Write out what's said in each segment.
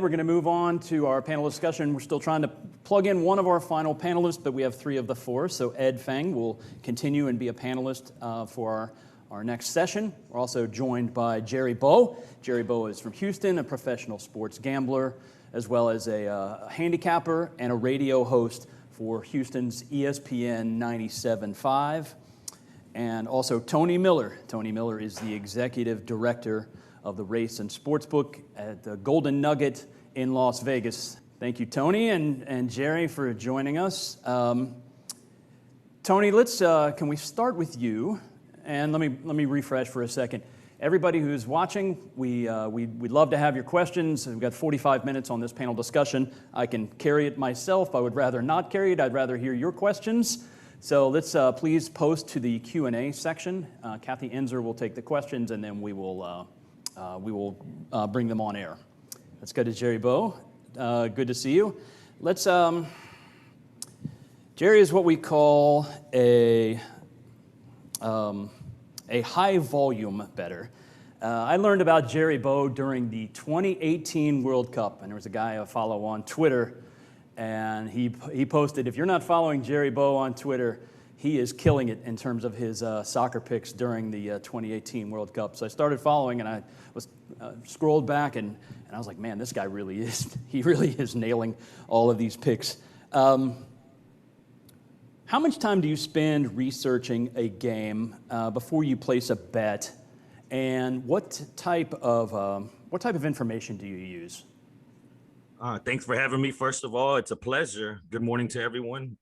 We're going to move on to our panel discussion. We're still trying to plug in one of our final panelists, but we have three of the four. So Ed Feng will continue and be a panelist for our next session. We're also joined by Jerry Bow. Jerry Bow is from Houston, a professional sports gambler, as well as a handicapper and a radio host for Houston's ESPN 97.5. And also Tony Miller. Tony Miller is the executive director of the Race and Sportsbook at the Golden Nugget in Las Vegas. Thank you, Tony and Jerry, for joining us. Tony, can we start with you? And let me refresh for a second. Everybody who's watching, we'd love to have your questions. We've got 45 minutes on this panel discussion. I can carry it myself. I would rather not carry it. I'd rather hear your questions. So let's please post to the Q&A section. Kathy Enzer will take the questions, and then we will bring them on air. Let's go to Jerry Bow. Good to see you. Jerry is what we call a high volume bettor. I learned about Jerry Bow during the 2018 World Cup, and there was a guy I follow on Twitter, and he posted, if you're not following Jerry Bow on Twitter, he is killing it in terms of his soccer picks during the 2018 World Cup. So I started following, and I was scrolled back, and I was like, man, this guy really is nailing all of these picks. How much time do you spend researching a game before you place a bet, and what type of information do you use? Thanks for having me. First of all, it's a pleasure. Good morning to everyone.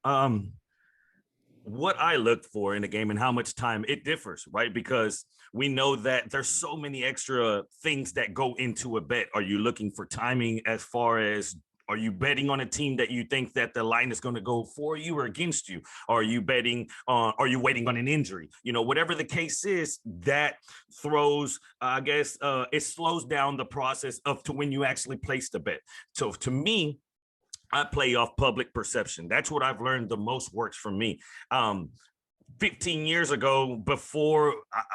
What I look for in a game and how much time it differs, right? Because we know that there's so many extra things that go into a bet. Are you looking for timing as far as, are you betting on a team that you think that the line is going to go for you or against you? Are you betting on, are you waiting on an injury? You know, whatever the case is, that throws, it slows down the process to when you actually place the bet. So to me, I play off public perception. That's what I've learned the most works for me. 15 years ago, before,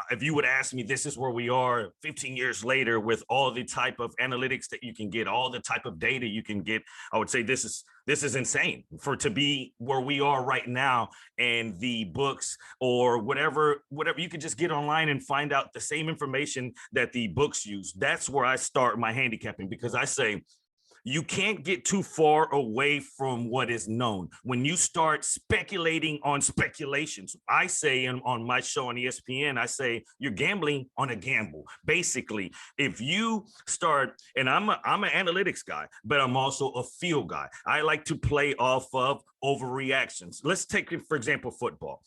if you would ask me, this is where we are 15 years later with all the type of analytics that you can get, all the type of data you can get, I would say this is insane to be where we are right now. And the books or whatever you could just get online and find out the same information that the books use. That's where I start my handicapping, because I say, you can't get too far away from what is known. When you start speculating on speculations, I say on my show on ESPN, I say you're gambling on a gamble. Basically, if you start, and I'm an analytics guy, but I'm also a feel guy. I like to play off of overreactions. Let's take, for example, football.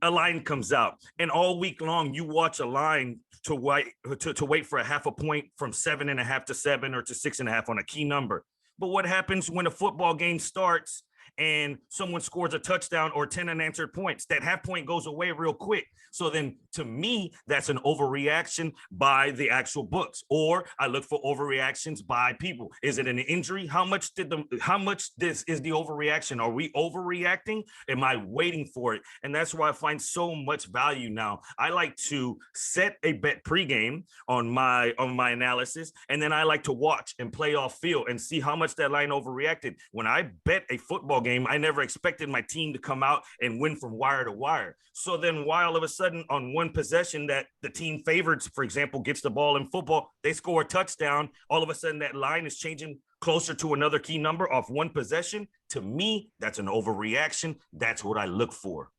A line comes out, and all week long you watch a line to wait for a half a point from 7.5 to 7 or to 6.5 on a key number. But what happens when a football game starts and someone scores a touchdown or 10 unanswered points? That half point goes away real quick. So then to me, that's an overreaction by the actual books, or I look for overreactions by people. Is it an injury? How much is the overreaction? Are we overreacting? Am I waiting for it? And that's why I find so much value now. I like to set a bet pregame on my analysis, and then I like to watch and play off field and see how much that line overreacted. When I bet a football game, I never expected my team to come out and win from wire to wire. So then why all of a sudden on one possession that the team favorites, for example, gets the ball in football, they score a touchdown, all of a sudden that line is changing closer to another key number off one possession? To me, that's an overreaction. That's what I look for.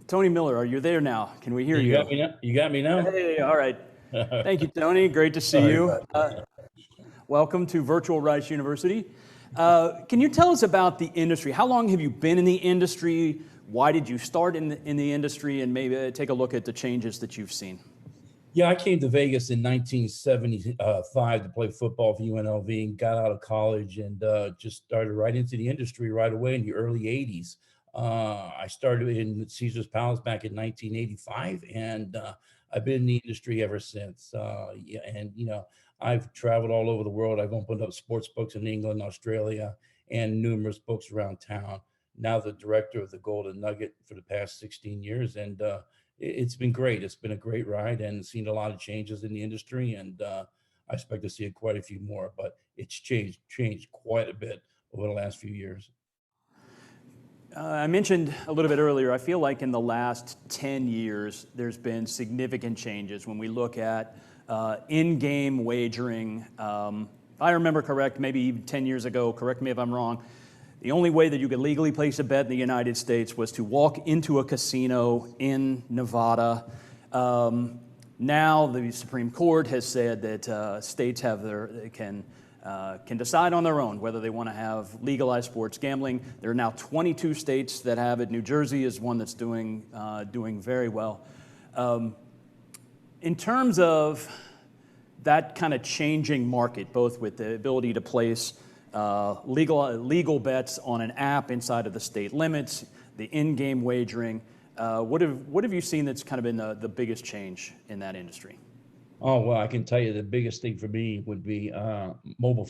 Tony Miller, are you there now? Can we hear you? You got me now? Hey, all right. Thank you, Tony. Great to see you. Welcome to Virtual Rice University. Can you tell us about the industry? How long have you been in the industry? Why did you start in the industry? And maybe take a look at the changes that you've seen. Yeah, I came to Vegas in 1975 to play football for UNLV and got out of college and just started right into the industry right away in the early 80s. I started in Caesar's Palace back in 1985, and I've been in the industry ever since. I've traveled all over the world. I've opened up sports books in England, Australia, and numerous books around town. Now the director of the Golden Nugget for the past 16 years. And it's been great. It's been a great ride and seen a lot of changes in the industry. And I expect to see quite a few more, but it's changed quite a bit over the last few years. I mentioned a little bit earlier, I feel like in the last 10 years, there's been significant changes when we look at in-game wagering. If I remember correct, maybe even 10 years ago, correct me if I'm wrong, the only way that you could legally place a bet in the United States was to walk into a casino in Nevada. Now the Supreme Court has said that states can decide on their own whether they want to have legalized sports gambling. There are now 22 states that have it. New Jersey is one that's doing very well. In terms of that kind of changing market, both with the ability to place legal bets on an app inside of the state limits, the in-game wagering, what have you seen that's kind of been the biggest change in that industry? Oh, well, I can tell you the biggest thing for me would be mobile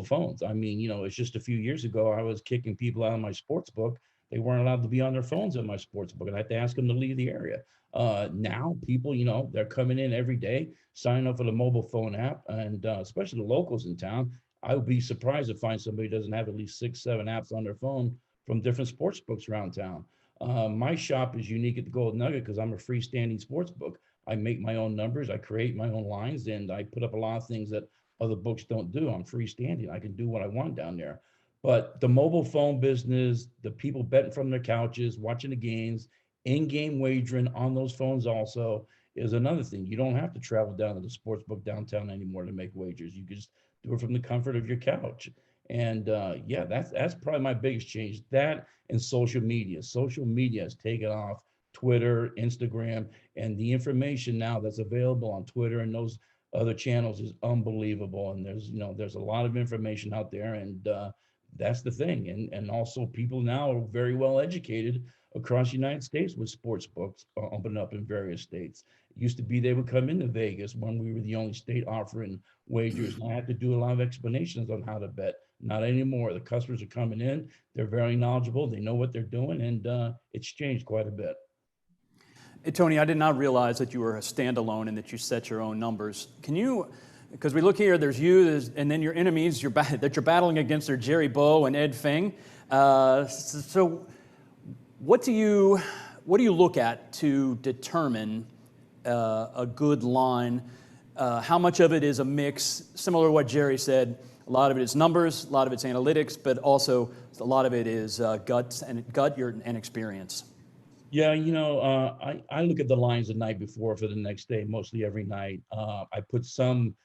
phones. I mean, it's just a few years ago, I was kicking people out of my sports book. They weren't allowed to be on their phones at my sports book, and I had to ask them to leave the area. Now people, they're coming in every day, signing up for the mobile phone app, and especially the locals in town. I would be surprised to find somebody who doesn't have at least 6, 7 apps on their phone from different sports books around town. My shop is unique at the Golden Nugget because I'm a freestanding sports book. I make my own numbers, I create my own lines, and I put up a lot of things that other books don't do. I'm freestanding. I can do what I want down there. But the mobile phone business, the people betting from their couches, watching the games, in-game wagering on those phones also is another thing. You don't have to travel down to the sports book downtown anymore to make wagers. You can just do it from the comfort of your couch. And yeah, that's probably my biggest change. That and social media. Social media has taken off. Twitter, Instagram, and the information now that's available on Twitter and those other channels is unbelievable. And there's a lot of information out there, and that's the thing. And also people now are very well educated across the United States with sports books opening up in various states. It used to be they would come into Vegas when we were the only state offering wagers, and I had to do a lot of explanations on how to bet. Not anymore. The customers are coming in, they're very knowledgeable, they know what they're doing, and it's changed quite a bit. Hey, Tony, I did not realize that you were a standalone and that you set your own numbers. Can you, because we look here, there's you, and then your enemies that you're battling against are Jerry Bow and Ed Feng. So what do you look at to determine a good line? How much of it is a mix, similar to what Jerry said? A lot of it is numbers, a lot of it's analytics, but also a lot of it is gut and experience. Yeah, I look at the lines the night before for the next day, mostly every night. I put some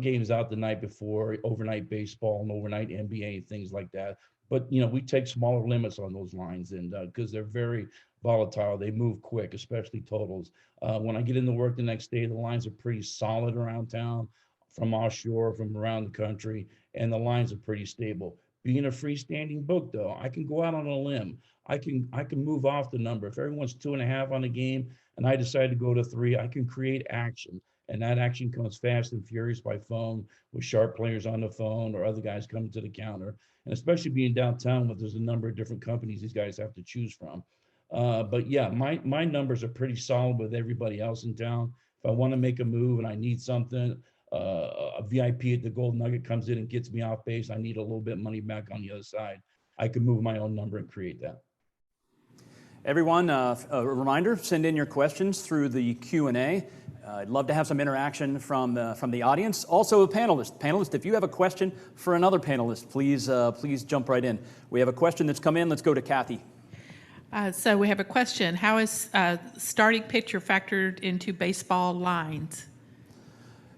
games out the night before, overnight baseball and overnight NBA and things like that. But we take smaller limits on those lines, and because they're very volatile, they move quick, especially totals. When I get into work the next day, the lines are pretty solid around town, from offshore, from around the country, and the lines are pretty stable. Being a freestanding book, though, I can go out on a limb. I can move off the number. If everyone's 2.5 on a game and I decide to go to 3, I can create action. And that action comes fast and furious by phone with sharp players on the phone or other guys coming to the counter. And especially being downtown where there's a number of different companies these guys have to choose from. But yeah, my numbers are pretty solid with everybody else in town. If I want to make a move and I need something, a VIP at the Golden Nugget comes in and gets me off base, I need a little bit of money back on the other side, I can move my own number and create that. Everyone, a reminder, send in your questions through the Q&A. I'd love to have some interaction from the audience. Also, a panelist. Panelist, if you have a question for another panelist, please jump right in. We have a question that's come in. Let's go to Kathy. So we have a question. How is starting pitcher factored into baseball lines?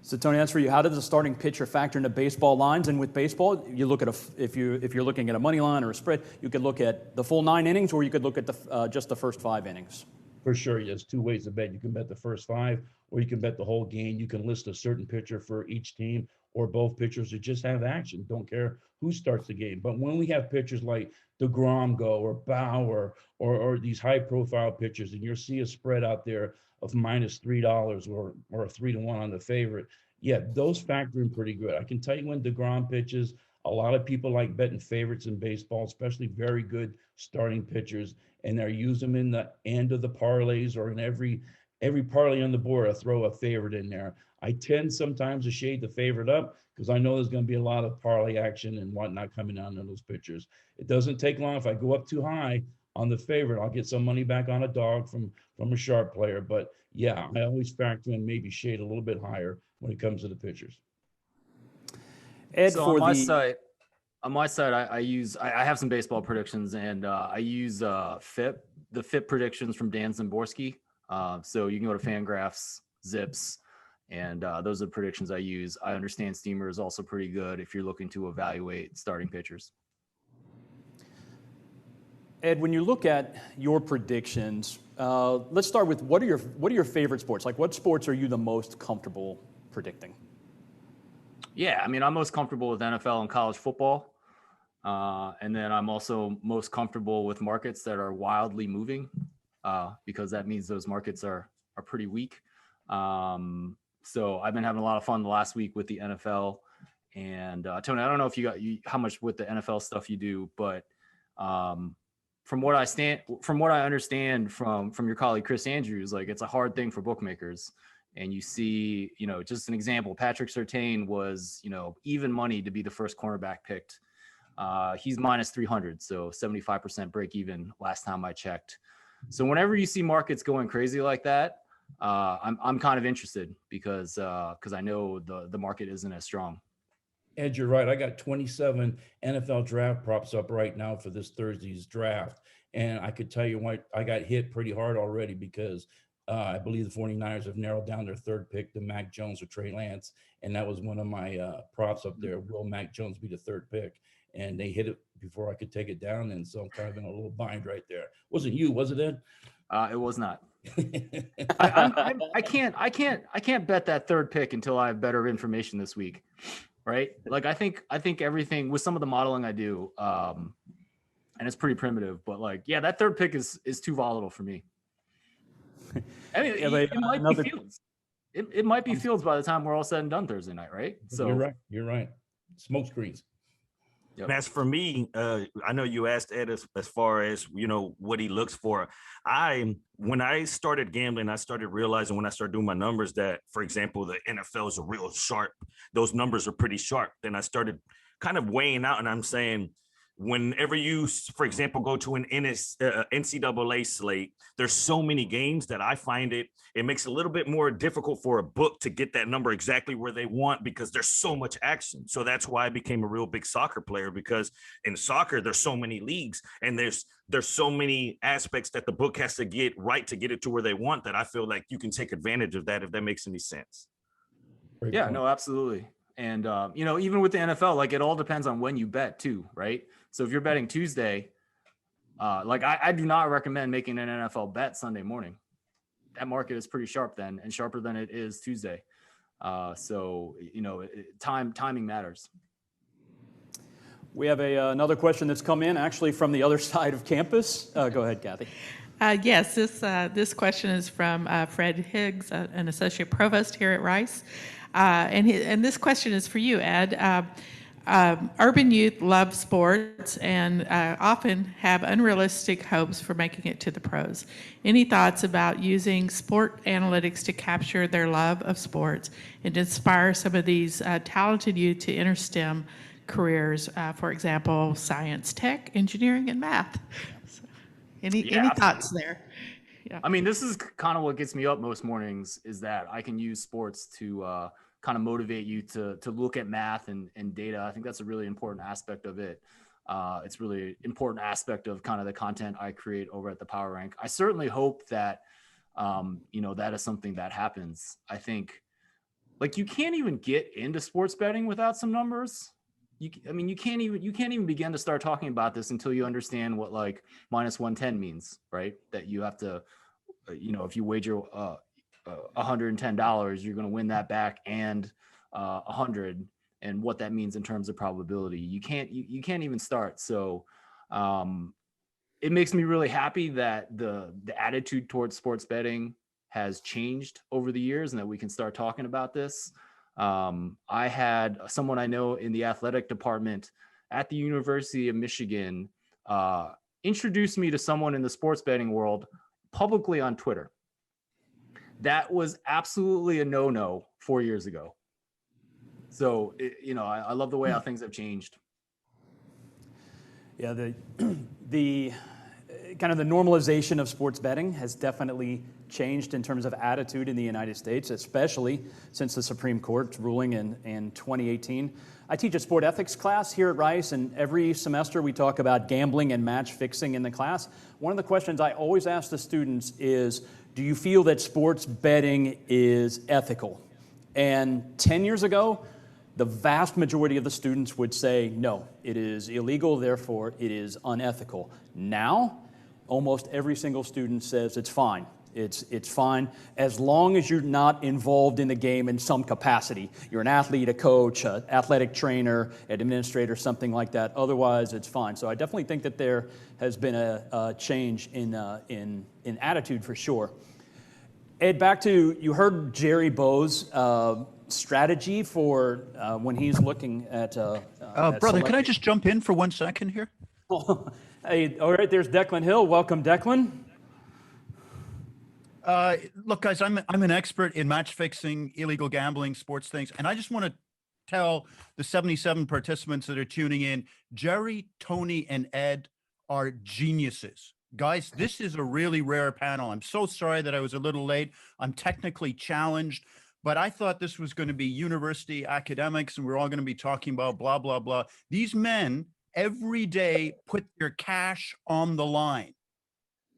So Tony, that's for you. How does the starting pitcher factor into baseball lines? And with baseball, you look at if you're looking at a money line or a spread, you could look at the full 9 innings, or you could look at just the first 5 innings. For sure, there's 2 ways to bet. You can bet the first 5, or you can bet the whole game. You can list a certain pitcher for each team, or both pitchers that just have action. Don't care who starts the game. But when we have pitchers like DeGrom go, or Bauer, or these high-profile pitchers, and you'll see a spread out there of -$3 or a 3-1 on the favorite. Yeah, those factor in pretty good. I can tell you when DeGrom pitches, a lot of people like betting favorites in baseball, especially very good starting pitchers, and they use them in the end of the parlays or in every parlay on the board. I throw a favorite in there. I tend sometimes to shade the favorite up because I know there's going to be a lot of parlay action and whatnot coming down in those pitchers. It doesn't take long. If I go up too high on the favorite, I'll get some money back on a dog from a sharp player. But yeah, I always factor in maybe shade a little bit higher when it comes to the pitchers. Ed, So for on my side, I have some baseball predictions, and I use the FIP predictions from Dan Zimborski. So you can go to Fangraphs, Zips, and those are the predictions I use. I understand Steamer is also pretty good if you're looking to evaluate starting pitchers. Ed, when you look at your predictions, let's start with what are your favorite sports? Like, what sports are you the most comfortable predicting? Yeah, I mean, I'm most comfortable with NFL and college football. And then I'm also most comfortable with markets that are wildly moving because that means those markets are pretty weak. So I've been having a lot of fun the last week with the NFL. And Tony, I don't know if how much with the NFL stuff you do, but from what I understand from your colleague Chris Andrews, like it's a hard thing for bookmakers. And you see, just an example, Patrick Surtain was, even money to be the first cornerback picked. He's minus 300, so 75% break even last time I checked. So whenever you see markets going crazy like that, I'm kind of interested because I know the market isn't as strong. Ed, you're right. I got 27 NFL draft props up right now for this Thursday's draft. And I could tell you what, I got hit pretty hard already because I believe the 49ers have narrowed down their third pick to Mac Jones or Trey Lance. And that was one of my props up there. Will Mac Jones be the third pick? And they hit it before I could take it down. And so I'm kind of in a little bind right there. Wasn't you, was it, Ed? It was not. I can't bet that third pick until I have better information this week. Right. Like I think everything with some of the modeling I do, and it's pretty primitive, but like, yeah, that third pick is too volatile for me. I mean, it might be Fields. It might be Fields by the time we're all said and done Thursday night, right? So You're right. Smoke screens. Yep. And as for me, I know you asked Ed as far as, what he looks for. When I started gambling, I started realizing when I started doing my numbers that, for example, the NFL is a real sharp. Those numbers are pretty sharp. Then I started kind of weighing out and I'm saying, whenever you, for example, go to an NCAA slate, there's so many games that I find it makes it a little bit more difficult for a book to get that number exactly where they want because there's so much action. So that's why I became a real big soccer player, because in soccer, there's so many leagues and there's so many aspects that the book has to get right to get it to where they want that I feel like you can take advantage of that, if that makes any sense. Yeah, no, absolutely. And, even with the NFL, like it all depends on when you bet too, right? So if you're betting Tuesday, like I do not recommend making an NFL bet Sunday morning. That market is pretty sharp then, and sharper than it is Tuesday. So, timing matters. We have another question that's come in actually from the other side of campus. Go ahead, Kathy. Yes, this question is from Fred Higgs, an associate provost here at Rice. And this question is for you, Ed. Urban youth love sports and often have unrealistic hopes for making it to the pros. Any thoughts about using sport analytics to capture their love of sports and to inspire some of these talented youth to enter STEM careers, for example, science, tech, engineering, and math? So, any thoughts there? Yeah. I mean, this is kind of what gets me up most mornings is that I can use sports to kind of motivate you to look at math and data. I think that's a really important aspect of it. It's really important aspect of kind of the content I create over at the Power Rank. I certainly hope that, that is something that happens. I think like you can't even get into sports betting without some numbers. You can't even begin to start talking about this until you understand what like minus 110 means, right? That you have to, if you wager $110, you're going to win that back and 100, and what that means in terms of probability. You can't even start. So it makes me really happy that the attitude towards sports betting has changed over the years and that we can start talking about this. I had someone I know in the athletic department at the University of Michigan introduce me to someone in the sports betting world publicly on Twitter. That was absolutely a no-no 4 years ago. So, I love the way how things have changed. Yeah, the kind of the normalization of sports betting has definitely changed in terms of attitude in the United States, especially since the Supreme Court ruling in 2018. I teach a sport ethics class here at Rice, and every semester we talk about gambling and match fixing in the class. One of the questions I always ask the students is, do you feel that sports betting is ethical? And 10 years ago, the vast majority of the students would say, no, it is illegal, therefore it is unethical. Now, almost every single student says it's fine. It's fine as long as you're not involved in the game in some capacity. You're an athlete, a coach, an athletic trainer, an administrator, something like that. Otherwise, it's fine. So I definitely think that there has been a change in attitude for sure. Ed, back to, you heard Jerry Bow's strategy for when he's looking at brother, can I just jump in for 1 second here? Hey, all right, there's Declan Hill. Welcome, Declan. Look, guys, I'm an expert in match fixing, illegal gambling, sports things, and I just want to tell the 77 participants that are tuning in, Jerry, Tony, and Ed are geniuses. Guys, this is a really rare panel. I'm so sorry that I was a little late. I'm technically challenged, but I thought this was going to be university academics, and we're all going to be talking about blah, blah, blah. These men every day put their cash on the line.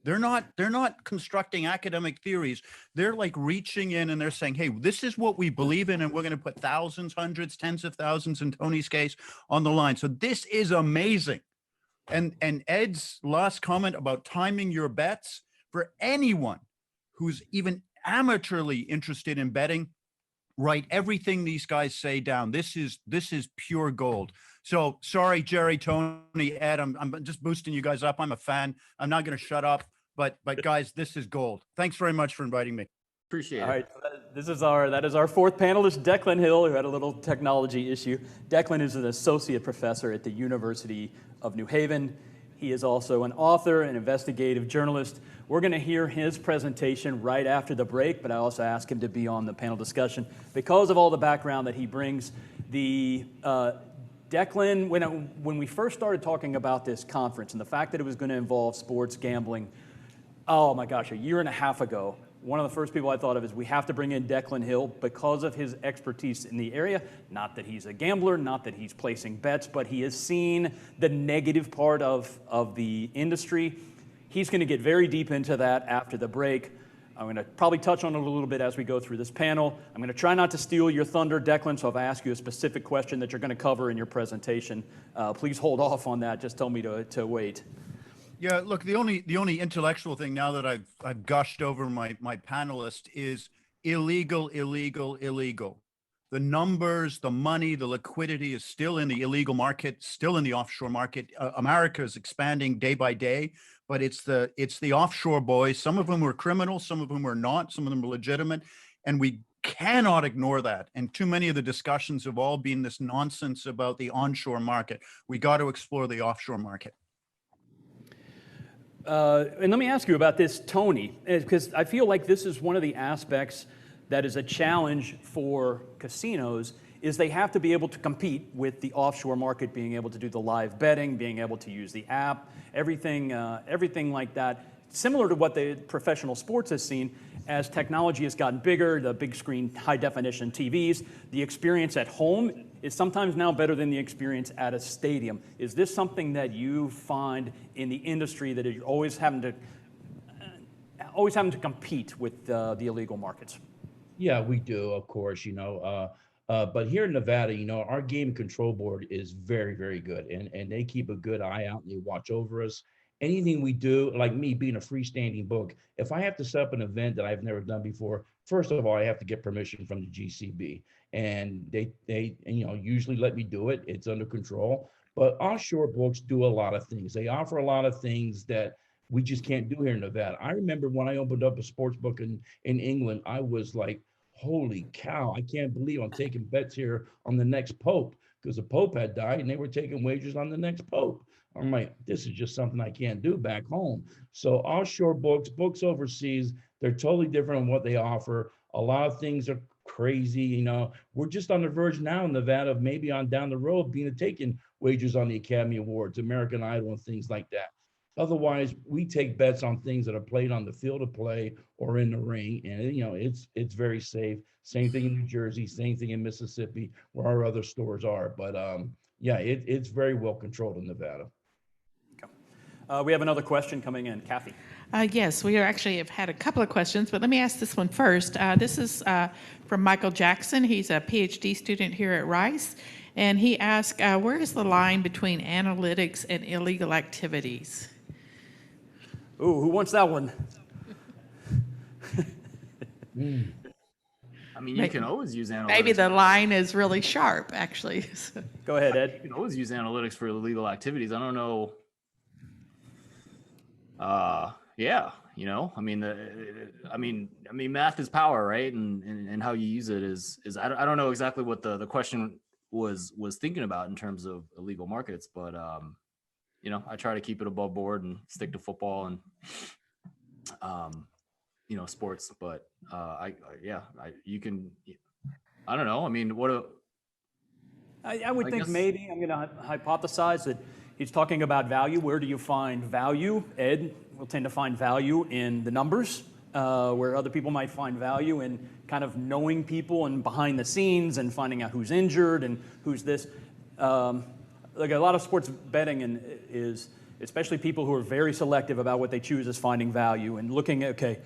They're not constructing academic theories. They're like reaching in and they're saying, hey, this is what we believe in, and we're going to put thousands, hundreds, tens of thousands in Tony's case on the line. So this is amazing. And Ed's last comment about timing your bets, for anyone who's even amateurly interested in betting, write everything these guys say down. This is pure gold. So sorry, Jerry, Tony, Ed, I'm just boosting you guys up. I'm a fan. I'm not going to shut up. But guys, this is gold. Thanks very much for inviting me. Appreciate it. All right, that is our fourth panelist, Declan Hill, who had a little technology issue. Declan is an associate professor at the University of New Haven. He is also an author, an investigative journalist. We're going to hear his presentation right after the break, but I also asked him to be on the panel discussion because of all the background that he brings. Declan, when we first started talking about this conference and the fact that it was going to involve sports gambling, oh my gosh, a year and a half ago, one of the first people I thought of is we have to bring in Declan Hill because of his expertise in the area. Not that he's a gambler, not that he's placing bets, but he has seen the negative part of the industry. He's going to get very deep into that after the break. I'm going to probably touch on it a little bit as we go through this panel. I'm going to try not to steal your thunder, Declan, so if I ask you a specific question that you're going to cover in your presentation, please hold off on that. Just tell me to wait. Yeah, look, the only intellectual thing now that I've gushed over my panelist is illegal. The numbers, the money, the liquidity is still in the illegal market, still in the offshore market. America is expanding day by day, but it's the offshore boys. Some of them were criminals, some of them were not, some of them were legitimate, and we cannot ignore that. And too many of the discussions have all been this nonsense about the onshore market. We got to explore the offshore market. And let me ask you about this, Tony, because I feel like this is one of the aspects that is a challenge for casinos, is they have to be able to compete with the offshore market, being able to do the live betting, being able to use the app, everything like that. Similar to what the professional sports has seen, as technology has gotten bigger, the big screen, high definition TVs, the experience at home is sometimes now better than the experience at a stadium. Is this something that you find in the industry that you're always having to compete with the illegal markets? Yeah, we do, of course, but here in Nevada, our game control board is very, very good, and they keep a good eye out and they watch over us. Anything we do, like me being a freestanding book, if I have to set up an event that I've never done before, first of all, I have to get permission from the GCB, and they usually let me do it. It's under control. But offshore books do a lot of things. They offer a lot of things that we just can't do here in Nevada. I remember when I opened up a sports book in England, I was like, holy cow, I can't believe I'm taking bets here on the next pope, because the pope had died and they were taking wagers on the next pope. I'm like, this is just something I can't do back home. So offshore books overseas, They're totally different on what they offer. A lot of things are crazy. You know, we're just on the verge now in Nevada of maybe on down the road being taking wagers on the Academy Awards, American Idol, and things like that. Otherwise, we take bets on things that are played on the field of play or in the ring, and you know it's very safe. Same thing in New Jersey, same thing in Mississippi, where our other stores are. But yeah, it's very well controlled in Nevada. We have another question coming in, Kathy. Yes, we actually have had a couple of questions, but let me ask this one first. This is from Michael Jackson. He's a PhD student here at Rice, and he asked, where is the line between analytics and illegal activities? Ooh, who wants that one? I mean, you can always use analytics. Maybe the line is really sharp, actually. Go ahead, Ed. You can always use analytics for illegal activities. I don't know. Yeah, you know, I mean, math is power, right? And how you use it is I don't know exactly what the question was thinking about in terms of illegal markets, but you know, I try to keep it above board and stick to football and you know, sports. But you can. I don't know. I mean, I would think maybe I'm going to hypothesize that he's talking about value. Where do you find value? Ed will tend to find value in the numbers, where other people might find value in kind of knowing people and behind the scenes and finding out who's injured and who's this. Like a lot of sports betting is, especially people who are very selective about what they choose as finding value and looking at, okay,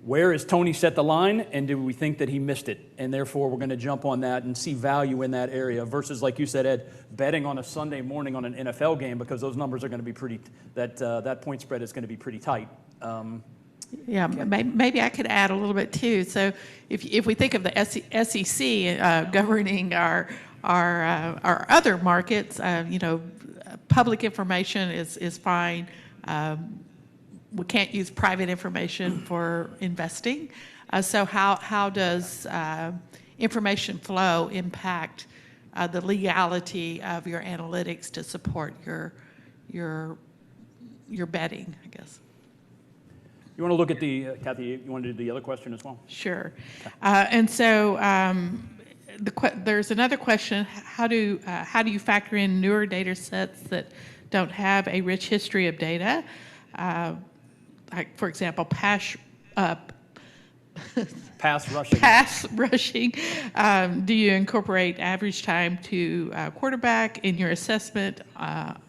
where is Tony set the line, and do we think that he missed it? And therefore, we're going to jump on that and see value in that area versus, like you said, Ed, betting on a Sunday morning on an NFL game because those numbers are going to be pretty, that point spread is going to be pretty tight. Yeah, maybe I could add a little bit too. So if we think of the SEC governing our other markets, you know, public information is fine. We can't use private information for investing. So how does information flow impact the legality of your analytics to support your betting, I guess? You want to look at Kathy, you want to do the other question as well? Sure. And so there's another question. How do you factor in newer data sets that don't have a rich history of data? Like, for example, pass rushing. Pass rushing. Do you incorporate average time to quarterback in your assessment,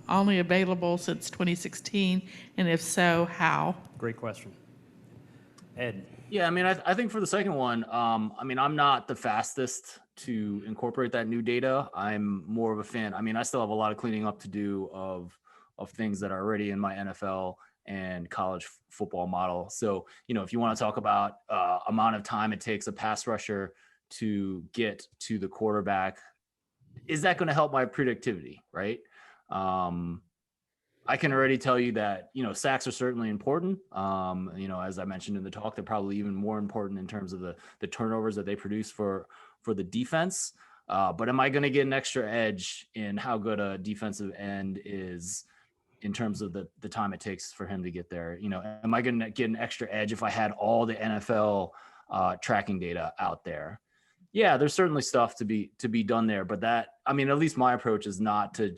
only available since 2016? And if so, how? Great question. Ed. Yeah, I mean, I think for the second one, I mean, I'm not the fastest to incorporate that new data. I'm more of a fan. I mean, I still have a lot of cleaning up to do of things that are already in my NFL and college football model. So, you know, if you want to talk about amount of time it takes a pass rusher to get to the quarterback, is that going to help my productivity, right? I can already tell you that, you know, sacks are certainly important. You know, as I mentioned in the talk, they're probably even more important in terms of the turnovers that they produce for the defense. But am I going to get an extra edge in how good a defensive end is in terms of the time it takes for him to get there? You know, am I going to get an extra edge if I had all the NFL tracking data out there? Yeah, there's certainly stuff to be done there, but that, I mean, at least my approach is not to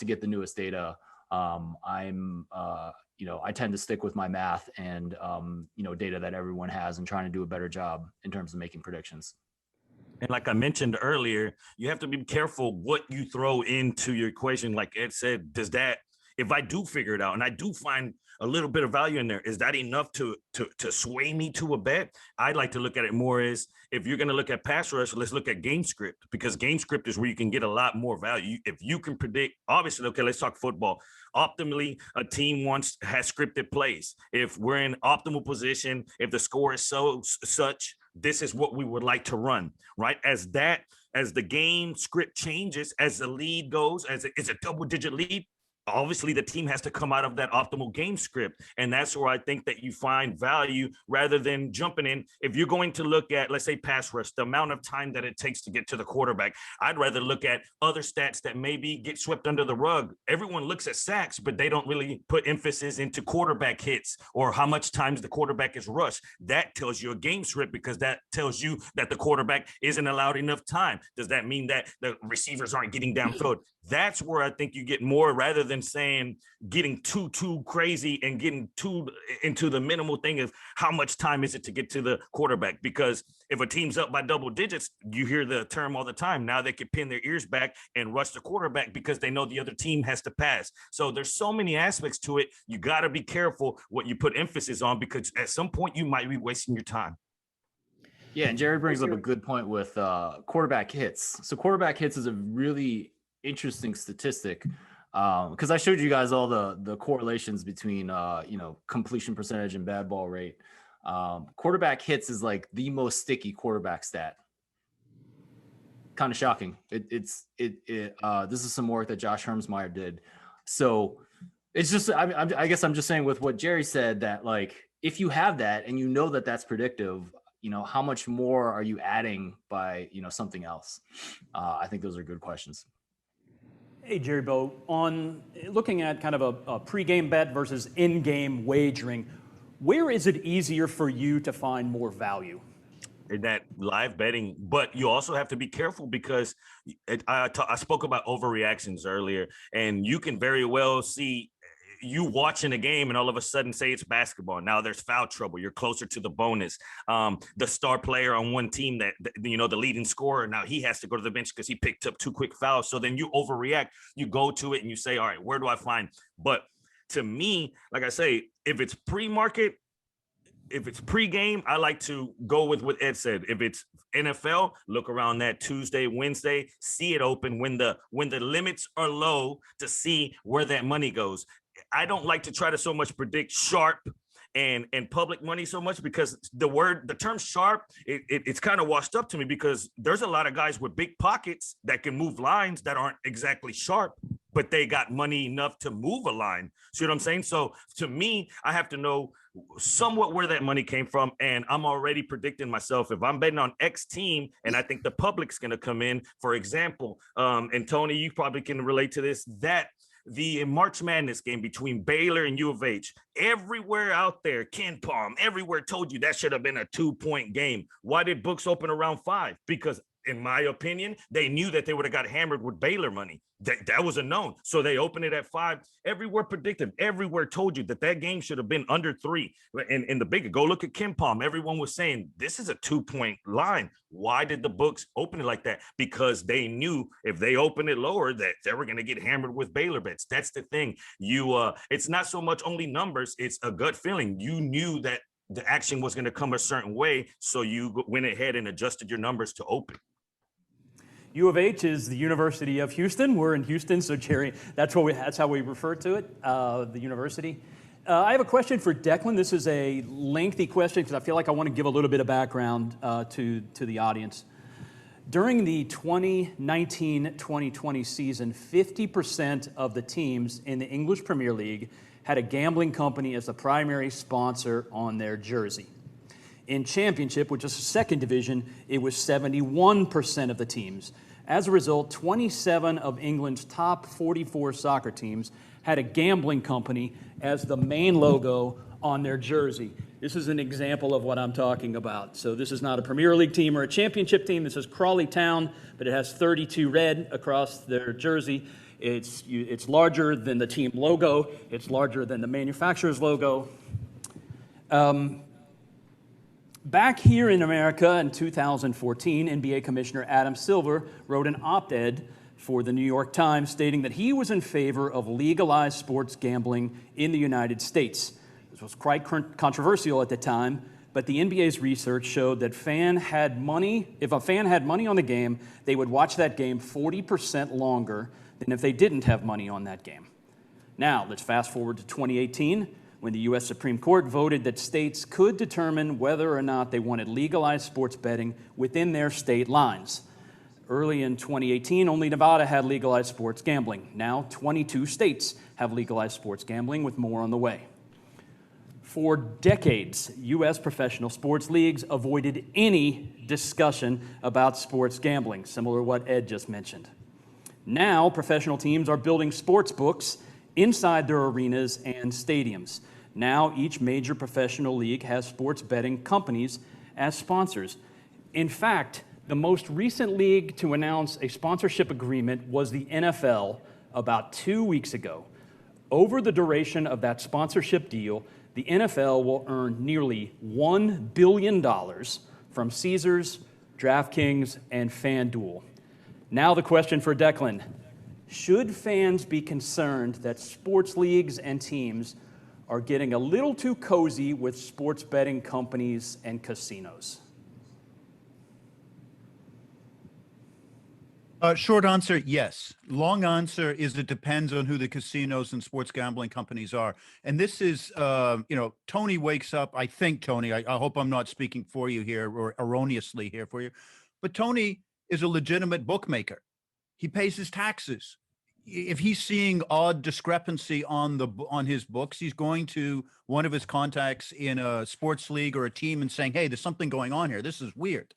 get the newest data. You know, I tend to stick with my math and, you know, data that everyone has and trying to do a better job in terms of making predictions. And like I mentioned earlier, you have to be careful what you throw into your equation. Like Ed said, if I do figure it out and I do find a little bit of value in there, is that enough to sway me to a bet? I'd like to look at it more as, if you're going to look at pass rush, let's look at game script, because game script is where you can get a lot more value. If you can predict, obviously, okay, let's talk football. Optimally, a team has scripted plays. If we're in optimal position, if the score is such, this is what we would like to run, right? As the game script changes, as the lead goes, as it's a double-digit lead, obviously the team has to come out of that optimal game script. And that's where I think that you find value rather than jumping in. If you're going to look at, let's say, pass rush, the amount of time that it takes to get to the quarterback, I'd rather look at other stats that maybe get swept under the rug. Everyone looks at sacks, but they don't really put emphasis into quarterback hits or how much times the quarterback is rushed. That tells you a game script because that tells you that the quarterback isn't allowed enough time. Does that mean that the receivers aren't getting downfield? That's where I think you get more rather than saying getting too crazy and getting too into the minimal thing of how much time is it to get to the quarterback. Because if a team's up by double digits, you hear the term all the time. Now they can pin their ears back and rush the quarterback because they know the other team has to pass. So there's so many aspects to it. You got to be careful what you put emphasis on because at some point you might be wasting your time. Yeah, and Jerry brings up a good point with quarterback hits. So quarterback hits is a really interesting statistic because I showed you guys all the correlations between completion percentage and bad ball rate. Quarterback hits is like the most sticky quarterback stat. Kind of shocking. This is some work that Josh Hermsmeyer did. So it's just I guess I'm just saying with what Jerry said that like if you have that and you know that that's predictive, how much more are you adding by something else? I think those are good questions. Hey, Jerry Bo, on looking at kind of a pregame bet versus in-game wagering, where is it easier for you to find more value? In that live betting, but you also have to be careful because I spoke about overreactions earlier, and you can very well see you watching a game and all of a sudden say it's basketball. Now there's foul trouble. You're closer to the bonus. The star player on one team that, the leading scorer, now he has to go to the bench because he picked up 2 quick fouls. So then you overreact, you go to it and you say, all right, where do I find? But to me, like I say, if it's pre-market, if it's pre-game, I like to go with what Ed said. If it's NFL, look around that Tuesday, Wednesday, see it open when the limits are low to see where that money goes. I don't like to try to so much predict sharp and public money so much because the term sharp, it's kind of washed up to me because there's a lot of guys with big pockets that can move lines that aren't exactly sharp, but they got money enough to move a line. See what I'm saying? So to me, I have to know somewhat where that money came from. And I'm already predicting myself. If I'm betting on X team and I think the public's going to come in, for example, and Tony, you probably can relate to this, that the March Madness game between Baylor and U of H, everywhere out there, Ken Palm, everywhere told you that should have been a 2-point game. Why did books open around 5? Because in my opinion, they knew that they would have got hammered with Baylor money. That was a known. So they opened it at 5. Everywhere predicted, everywhere told you that game should have been under 3. In the bigger, go look at Ken Palm. Everyone was saying, this is a 2-point line. Why did the books open it like that? Because they knew if they opened it lower that they were going to get hammered with Baylor bets. That's the thing. It's not so much only numbers. It's a gut feeling. You knew that the action was going to come a certain way. So you went ahead and adjusted your numbers to open. U of H is the University of Houston. We're in Houston, so Jerry, that's how we refer to it, the university. I have a question for Declan. This is a lengthy question because I feel like I want to give a little bit of background to the audience. During the 2019-2020 season, 50% of the teams in the English Premier League had a gambling company as the primary sponsor on their jersey. In Championship, which is the second division, it was 71% of the teams. As a result, 27 of England's top 44 soccer teams had a gambling company as the main logo on their jersey. This is an example of what I'm talking about. So this is not a Premier League team or a Championship team. This is Crawley Town, but it has 32 red across their jersey. It's larger than the team logo. It's larger than the manufacturer's logo. Back here in America in 2014, NBA Commissioner Adam Silver wrote an op-ed for the New York Times stating that he was in favor of legalized sports gambling in the United States. This was quite controversial at the time, but the NBA's research showed that if a fan had money on the game, they would watch that game 40% longer than if they didn't have money on that game. Now, let's fast forward to 2018. When the U.S. Supreme Court voted that states could determine whether or not they wanted legalized sports betting within their state lines. Early in 2018, only Nevada had legalized sports gambling. Now, 22 states have legalized sports gambling, with more on the way. For decades, U.S. professional sports leagues avoided any discussion about sports gambling, similar to what Ed just mentioned. Now, professional teams are building sports books inside their arenas and stadiums. Now, each major professional league has sports betting companies as sponsors. In fact, the most recent league to announce a sponsorship agreement was the NFL about 2 weeks ago. Over the duration of that sponsorship deal, the NFL will earn nearly $1 billion from Caesars, DraftKings, and FanDuel. Now the question for Declan: should fans be concerned that sports leagues and teams are getting a little too cozy with sports betting companies and casinos? Short answer, yes. Long answer is it depends on who the casinos and sports gambling companies are. And this is, Tony wakes up. I think, Tony, I hope I'm not speaking for you here or erroneously here for you, but Tony is a legitimate bookmaker. He pays his taxes. If he's seeing odd discrepancy on his books, he's going to one of his contacts in a sports league or a team and saying, hey, there's something going on here. This is weird.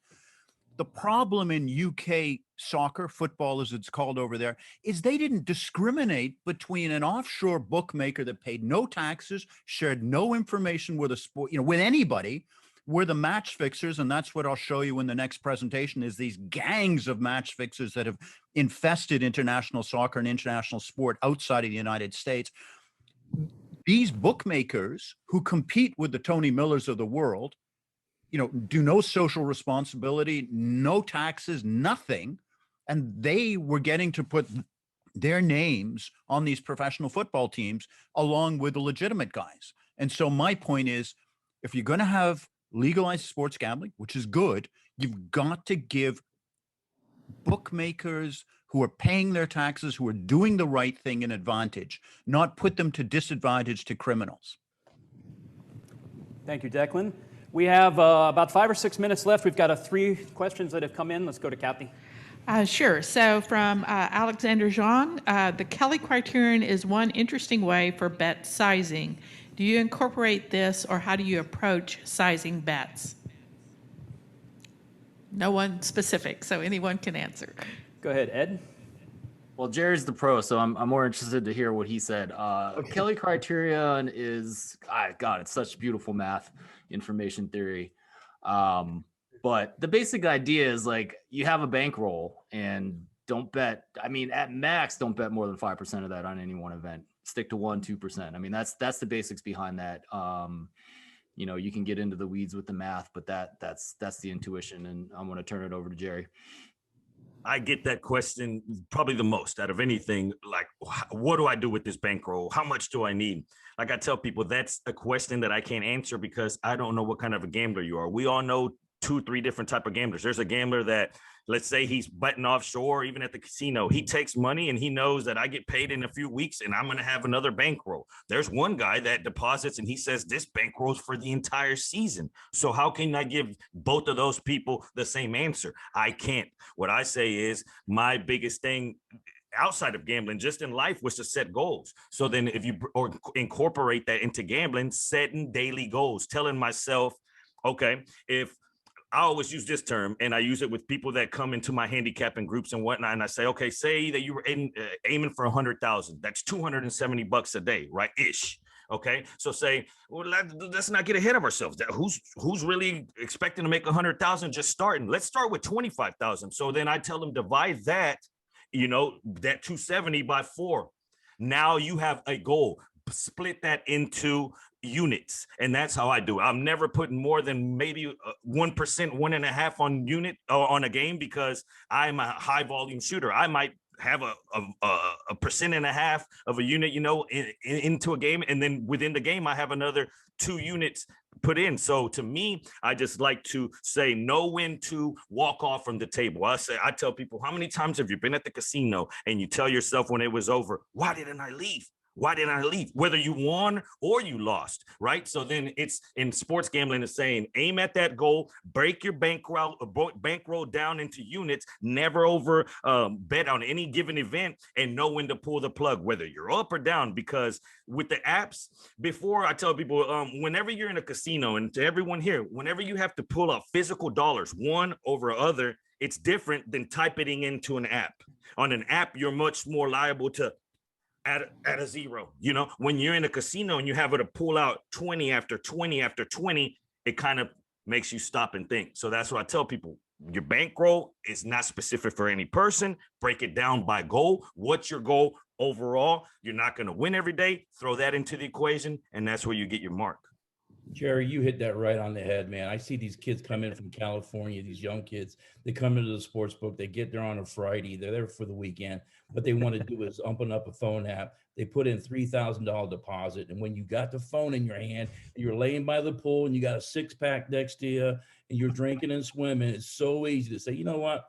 The problem in UK soccer, football as it's called over there, is they didn't discriminate between an offshore bookmaker that paid no taxes, shared no information with with anybody, were the match fixers, and that's what I'll show you in the next presentation, is these gangs of match fixers that have infested international soccer and international sport outside of the United States. These bookmakers who compete with the Tony Millers of the world, do no social responsibility, no taxes, nothing. And they were getting to put their names on these professional football teams along with the legitimate guys. And so my point is, if you're going to have legalized sports gambling, which is good, you've got to give bookmakers who are paying their taxes, who are doing the right thing, an advantage, not put them to disadvantage to criminals. Thank you, Declan. We have about 5 or 6 minutes left. We've got 3 questions that have come in. Let's go to Kathy. Sure. So from Alexander Zhang, the Kelly criterion is one interesting way for bet sizing. Do you incorporate this, or how do you approach sizing bets? No one specific, so anyone can answer. Go ahead, Ed. Well, Jerry's the pro, so I'm more interested to hear what he said. Kelly criterion is, God, it's such beautiful math, information theory. But the basic idea is like you have a bankroll and don't bet. I mean, at max, don't bet more than 5% of that on any one event. Stick to 1-2%. I mean, that's the basics behind that. You can get into the weeds with the math, but that's the intuition. And I'm going to turn it over to Jerry. I get that question probably the most out of anything. Like, what do I do with this bankroll? How much do I need? Like I tell people, that's a question that I can't answer because I don't know what kind of a gambler you are. We all know 2-3 different type of gamblers. There's a gambler that, let's say he's betting offshore, even at the casino. He takes money and he knows that I get paid in a few weeks and I'm going to have another bankroll. There's one guy that deposits and he says this bankroll is for the entire season. So how can I give both of those people the same answer? I can't. What I say is my biggest thing outside of gambling, just in life, was to set goals. So then if you incorporate that into gambling, setting daily goals, telling myself, okay, if I always use this term, and I use it with people that come into my handicapping groups and whatnot. And I say, okay, say that you were aiming for 100,000. That's $270 a day, right? Ish. Okay. So say, well, let's not get ahead of ourselves. Who's really expecting to make 100,000 just starting? Let's start with 25,000. So then I tell them divide that, that 270 by 4. Now you have a goal. Split that into units, and that's how I do it. I'm never putting more than maybe 1%, 1.5 on unit or on a game because I'm a high volume shooter. I might have a 1.5% of a unit, into a game, and then within the game I have another 2 units put in. So to me, I just like to say know when to walk off from the table. I tell people, how many times have you been at the casino and you tell yourself when it was over, why didn't I leave? Why didn't I leave? Whether you won or you lost, right? So then it's in sports gambling is saying aim at that goal, break your bankroll down into units, never over bet on any given event, and know when to pull the plug, whether you're up or down. Because with the apps, before I tell people, whenever you're in a casino, and to everyone here, whenever you have to pull out physical dollars, one over other, it's different than typing into an app. On an app, you're much more liable to at a zero. You know, when you're in a casino and you have to pull out 20 after 20 after 20, it kind of makes you stop and think. So that's what I tell people. Your bankroll is not specific for any person. Break it down by goal. What's your goal overall? You're not going to win every day. Throw that into the equation, and that's where you get your mark. Jerry, you hit that right on the head, man. I see these kids come in from California, these young kids. They come into the sports book. They get there on a Friday. They're there for the weekend. What they want to do is open up a phone app. They put in $3,000 deposit. And when you got the phone in your hand, and you're laying by the pool and you got a six-pack next to you and you're drinking and swimming, it's so easy to say, you know what?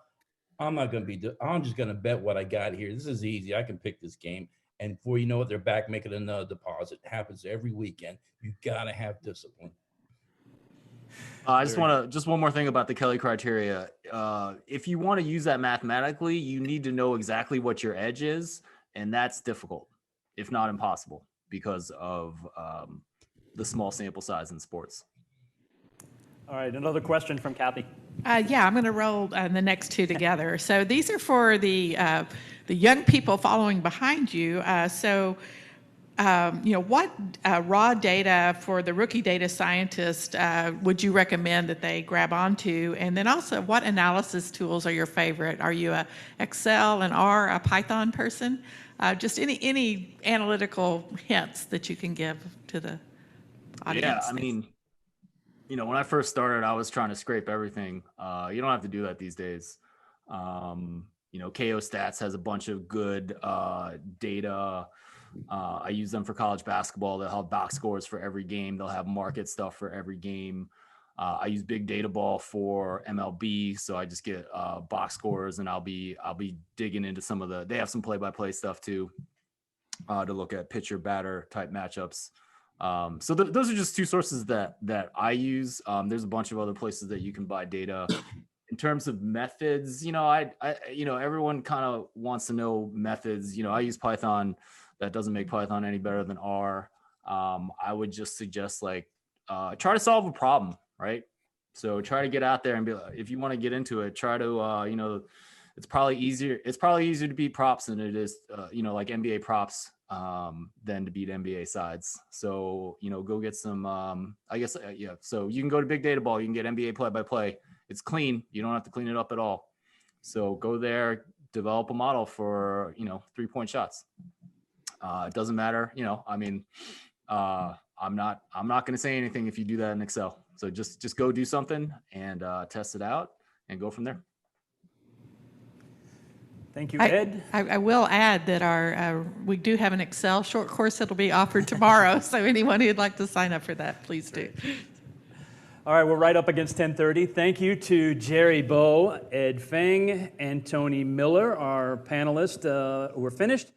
I'm just going to bet what I got here. This is easy. I can pick this game. And before you know it, they're back making another deposit. It happens every weekend. You got to have discipline. I just one more thing about the Kelly criteria. If you want to use that mathematically, you need to know exactly what your edge is. And that's difficult, if not impossible, because of the small sample size in sports. All right, another question from Kathy. Yeah, I'm going to roll the next two together. So these are for the young people following behind you. What raw data for the rookie data scientist would you recommend that they grab onto? And then also, what analysis tools are your favorite? Are you a Excel, an R, a Python person? Just any analytical hints that you can give to the audience. Yeah, I mean, when I first started, I was trying to scrape everything. You don't have to do that these days. KO Stats has a bunch of good data. I use them for college basketball. They'll have box scores for every game. They'll have market stuff for every game. I use Big Data Ball for MLB, so I just get box scores, and I'll be digging into some of they have some play-by-play stuff too, to look at pitcher batter type matchups. So those are just two sources that I use. There's a bunch of other places that you can buy data. In terms of methods, everyone kind of wants to know methods. I use Python. That doesn't make Python any better than R. I would just suggest try to solve a problem, right? So try to get out there and be like, if you want to get into it, try to, it's probably easier to beat props than it is, like NBA props, than to beat NBA sides. So, go get some, So you can go to Big Data Ball, you can get NBA play-by-play. It's clean. You don't have to clean it up at all. So go there, develop a model for, 3-point shots. It doesn't matter, I'm not going to say anything if you do that in Excel. So just go do something and test it out and go from there. Thank you, Ed. I will add that we do have an Excel short course that'll be offered tomorrow. So anyone who'd like to sign up for that, please do. All right, we're right up against 10:30. Thank you to Jerry Bow, Ed Feng, and Tony Miller, our panelists. We're finished.